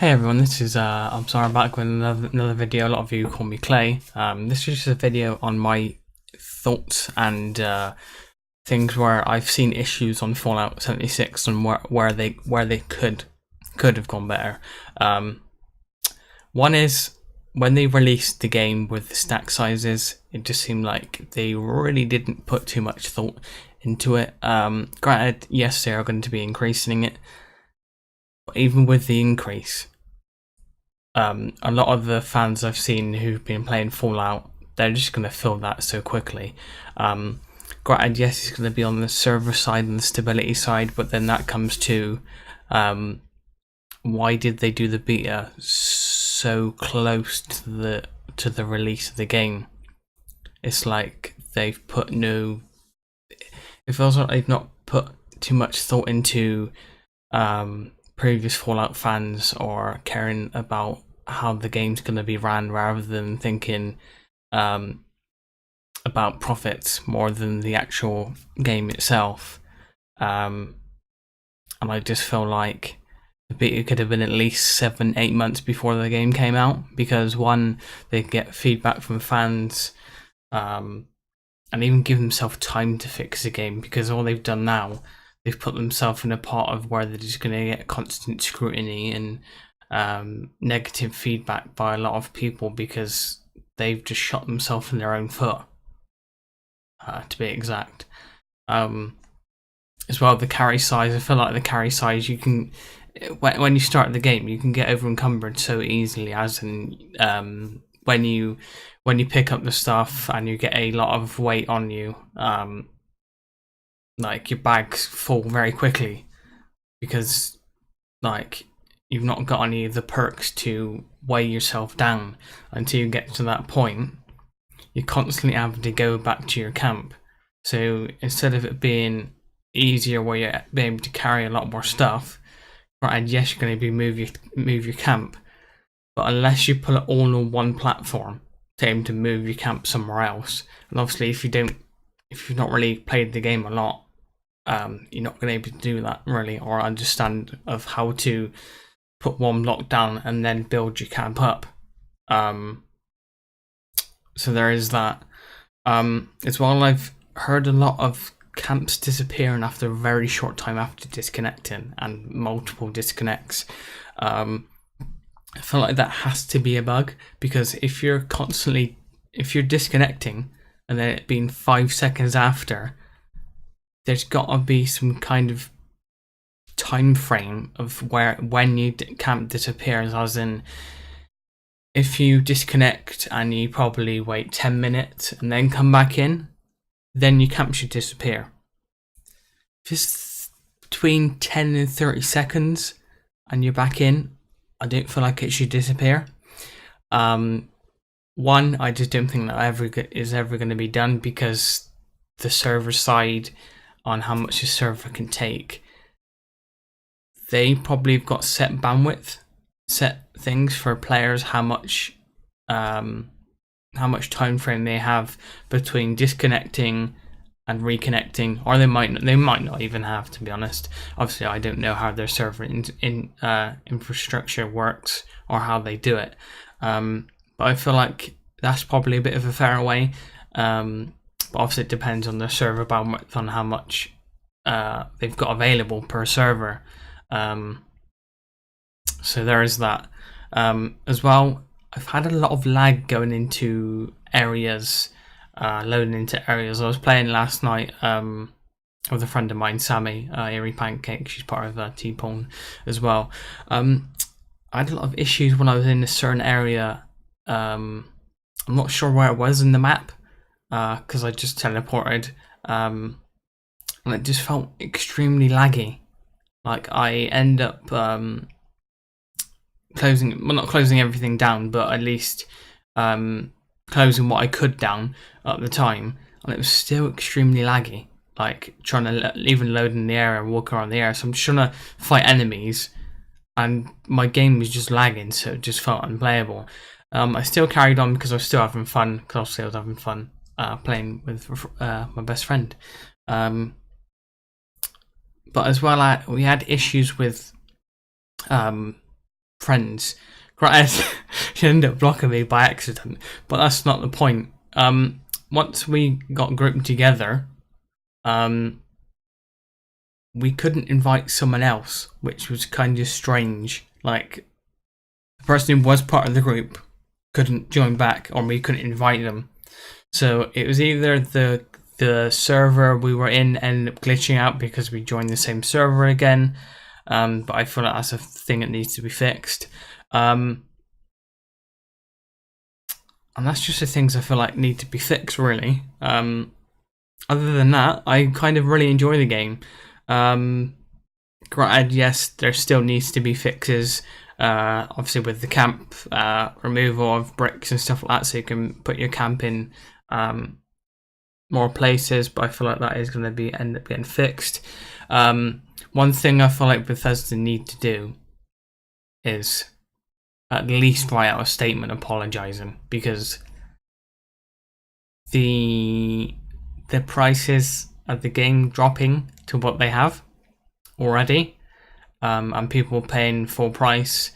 Hey everyone, this is I'm sorry, I'm back with another video. A lot of you call me Clay. This is just a video on my thoughts and things where I've seen issues on Fallout 76 and where they could have gone better. One is when they released the game with the stack sizes, it just seemed like they really didn't put too much thought into it. Granted, yes, they are going to be increasing it, but even with the increase, a lot of the fans I've seen who've been playing Fallout, they're just going to fill that so quickly. Granted, yes, it's going to be on the server side and the stability side, but then that comes to why did they do the beta so close to the release of the game? It's like they've put no. It feels like they've not put too much thought into previous Fallout fans or caring about how the game's going to be ran, rather than thinking about profits more than the actual game itself. And I just feel like the beta could have been at least 7-8 months before the game came out, because one, they get feedback from fans, and even give themselves time to fix the game, because all they've done now, they've put themselves in a part of where they're just going to get constant scrutiny and negative feedback by a lot of people, because they've just shot themselves in their own foot, to be exact. As well, the carry size, I feel like the carry size, you can, when you start the game, you can get over encumbered so easily, as in when you pick up the stuff and you get a lot of weight on you, like your bags fall very quickly, because like you've not got any of the perks to weigh yourself down until you get to that point. You're constantly having to go back to your camp. So instead of it being easier where you're able to carry a lot more stuff, right, yes, you're going to be move your camp, but unless you put it all on one platform to aim to move your camp somewhere else, and obviously if you've not really played the game a lot, you're not going to be able to do that really, or understand of how to put one block down and then build your camp up. So there is that. As well, I've heard a lot of camps disappearing after a very short time after disconnecting, and multiple disconnects. I feel like that has to be a bug, because if you're disconnecting and then it being 5 seconds after, there's got to be some kind of time frame of when your camp disappears, as in if you disconnect and you probably wait 10 minutes and then come back in, then your camp should disappear. Just between 10 and 30 seconds and you're back in, I don't feel like it should disappear. One, I just don't think that is ever going to be done, because the server side on how much the server can take, they probably have got set bandwidth, set things for players, how much time frame they have between disconnecting and reconnecting, or they might not even have, to be honest. Obviously, I don't know how their server infrastructure works or how they do it, but I feel like that's probably a bit of a fair way. But obviously, it depends on the server bandwidth, on how much they've got available per server. So there is that. As well, I've had a lot of lag going into areas, loading into areas. I was playing last night with a friend of mine, Sammy, Eerie Pancake. She's part of T-Pone as well. I had a lot of issues when I was in a certain area. I'm not sure where it was in the map, because I just teleported, and it just felt extremely laggy. Like I end up not closing everything down, but at least closing what I could down at the time, and it was still extremely laggy. Like trying to even load in the air and walk around the air, so I'm just trying to fight enemies, and my game was just lagging, so it just felt unplayable. I still carried on because I was still having fun, because obviously I was having fun playing with my best friend. But as well, we had issues with friends. Granted, she ended up blocking me by accident, but that's not the point. Once we got grouped together, we couldn't invite someone else, which was kind of strange. Like, the person who was part of the group couldn't join back, or we couldn't invite them. So it was either the server we were in ended up glitching out because we joined the same server again. But I feel like that's a thing that needs to be fixed. And that's just the things I feel like need to be fixed, really. Other than that, I kind of really enjoy the game. Granted, yes, there still needs to be fixes. Obviously with the camp, removal of bricks and stuff like that, so you can put your camp in more places, but I feel like that is going to end up getting fixed. One thing I feel like Bethesda need to do is at least write out a statement apologising, because the prices of the game dropping to what they have already, and people paying full price,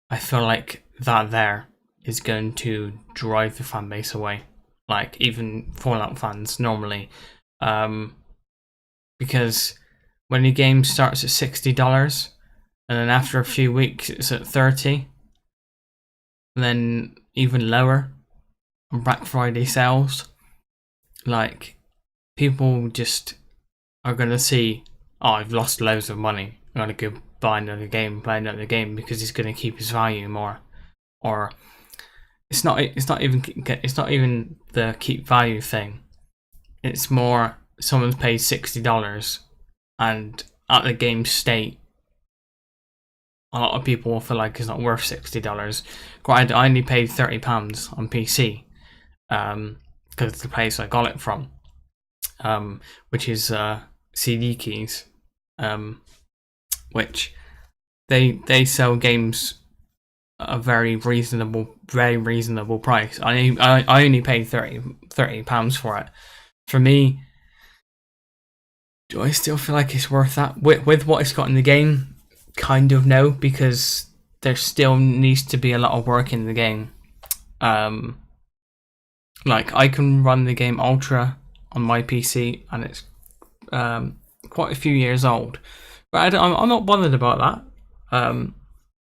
I feel like that there is going to drive the fan base away. Like, even Fallout fans normally, because when your game starts at $60 and then after a few weeks it's at $30, and then even lower on Black Friday sales, like, people just are gonna see, oh, I've lost loads of money, I'm gonna go buy another game, because it's gonna keep its value more. Or it's not even the keep value thing. It's more, someone's paid $60 and at the game state, a lot of people will feel like it's not worth $60. Granted, I only paid £30 on PC, because it's the place I got it from, which is CD Keys, which they sell games at a very reasonable price. I only paid £30 for it. For me, do I still feel like it's worth that with what it's got in the game? Kind of no, because there still needs to be a lot of work in the game. Like, I can run the game Ultra on my PC, and it's quite a few years old, but I'm not bothered about that. I'm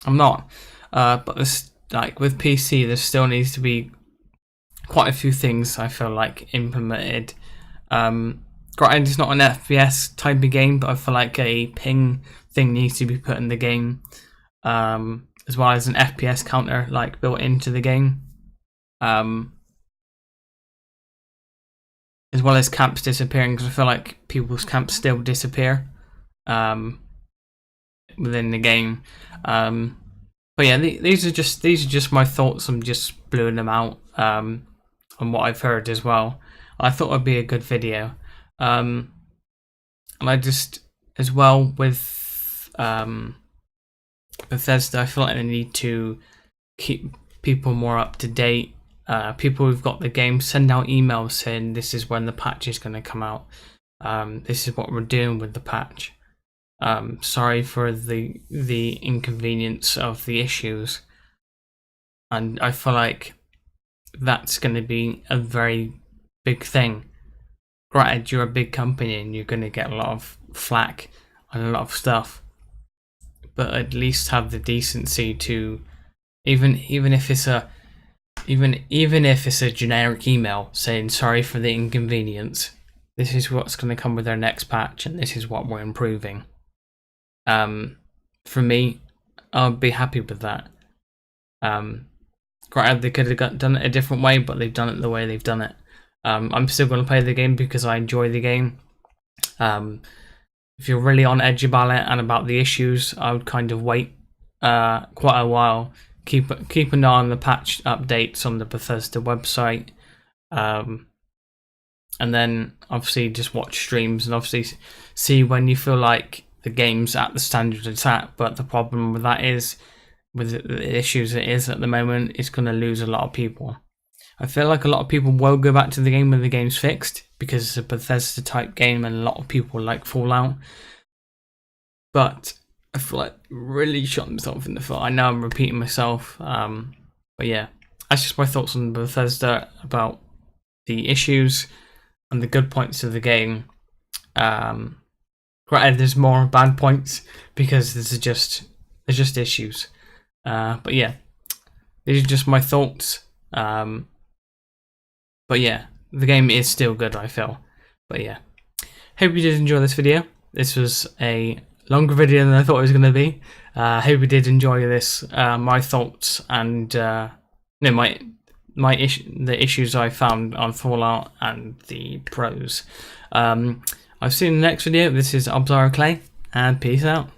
not. But this, like, with PC, there still needs to be quite a few things I feel like implemented. Granted, it's not an FPS type of game, but I feel like a ping thing needs to be put in the game, as well as an FPS counter, like, built into the game, as well as camps disappearing, because I feel like people's camps still disappear within the game. But yeah, these are just my thoughts. I'm just blowing them out on what I've heard as well. I thought it'd be a good video, and I just, as well, with Bethesda, I feel like they need to keep people more up to date. People who've got the game, send out emails saying this is when the patch is going to come out. This is what we're doing with the patch. Sorry for the inconvenience of the issues, and I feel like that's going to be a very big thing. Granted, you're a big company and you're going to get a lot of flack and a lot of stuff, but at least have the decency to, even if it's a generic email saying sorry for the inconvenience, this is what's going to come with our next patch and this is what we're improving. For me, I'll be happy with that. Granted, they could have done it a different way, but they've done it the way they've done it. I'm still going to play the game because I enjoy the game. If you're really on edge about it and about the issues, I would kind of wait quite a while. Keep an eye on the patch updates on the Bethesda website, and then obviously just watch streams and obviously see when you feel like the game's at the standard it's at. But the problem with that is, with the issues it is at the moment, it's going to lose a lot of people. I feel like a lot of people will go back to the game when the game's fixed, because it's a Bethesda type game and a lot of people like Fallout. But I feel like really shot himself in the foot. I know I'm repeating myself, but yeah, that's just my thoughts on Bethesda about the issues and the good points of the game. Granted, there's more bad points because there's just issues. But yeah, these are just my thoughts. But yeah, the game is still good, I feel. But yeah, hope you did enjoy this video. This was a longer video than I thought it was going to be. Hope you did enjoy this. My thoughts and the issues I found on Fallout and the pros. I'll see you in the next video. This is Obzaro Clay, and peace out.